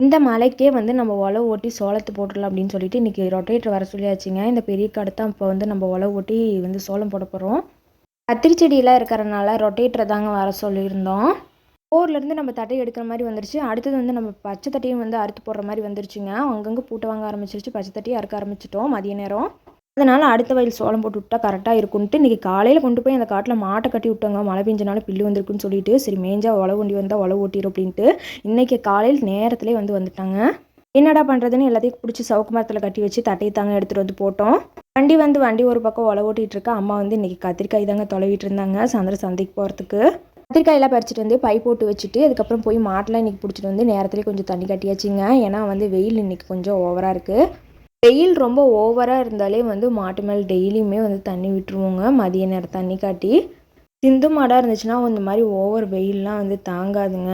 இந்த மழைக்கே வந்து நம்ம உழவு ஓட்டி சோளத்தை போட்டுடலாம் அப்படின்னு சொல்லிட்டு இன்றைக்கி ரொட்டேட்டர் வர சொல்லியாச்சுங்க. இந்த பெரிய காடு தான் இப்போ வந்து நம்ம உழவு ஓட்டி வந்து சோளம் போட போகிறோம். கத்திரி செடியெல்லாம் இருக்கிறனால ரொட்டேட்டரை தாங்க வர சொல்லியிருந்தோம். போர்லேருந்து நம்ம தட்டை எடுக்கிற மாதிரி வந்துருச்சு. அடுத்தது வந்து நம்ம பச்சை தட்டையும் வந்து அறுத்து போடுற மாதிரி வந்துருச்சுங்க. அங்கங்கே பூட்டை வாங்க ஆரம்பிச்சிருச்சு. பச்சை தட்டையும் அறுக்க ஆரம்பிச்சிட்டோம் மதிய நேரம். அதனால் அடுத்த வயல் சோளம் போட்டு விட்டா கரெக்டாக இருக்குன்ட்டு இன்றைக்கி காலையில் கொண்டு போய் அந்த காட்டில் மாட்டை கட்டி விட்டோங்க. மழை பெஞ்சனால பில்லு வந்திருக்குன்னு சொல்லிட்டு சரி மேய்ஞ்சா உழவு வண்டி வந்தால் உழவு ஓட்டிடும் அப்படின்ட்டு இன்றைக்கி காலையில் நேரத்துலேயே வந்துட்டாங்க. என்னடா பண்ணுறதுன்னு எல்லாத்தையும் பிடிச்சி சவுக்கு மரத்தில் கட்டி வச்சு தட்டையை தாங்க எடுத்துகிட்டு வந்து போட்டோம். வண்டி ஒரு பக்கம் உழவு ஓட்டிகிட்டு இருக்கா. அம்மா வந்து இன்றைக்கி கத்திரிக்காய் தாங்க தொலைவிட்டு இருந்தாங்க சாயந்தரம் சந்தைக்கு போகிறதுக்கு. கத்திரிக்காயெல்லாம் பறிச்சிட்டு வந்து பை போட்டு வச்சுட்டு அதுக்கப்புறம் போய் மாட்டெலாம் இன்றைக்கி பிடிச்சிட்டு வந்து நேரத்துலேயே கொஞ்சம் தண்ணி கட்டியாச்சுங்க. ஏன்னா வந்து வெயில் இன்றைக்கி கொஞ்சம் ஓவராக இருக்குது. வெயில் ரொம்ப ஓவராக இருந்தாலே வந்து மாட்டு மேலே டெய்லியுமே வந்து தண்ணி விட்டுருவோங்க. மதிய நேரம் தண்ணி காட்டி சிந்து மாடாக இருந்துச்சுன்னா இந்த மாதிரி ஓவர் வெயிலெலாம் வந்து தாங்காதுங்க.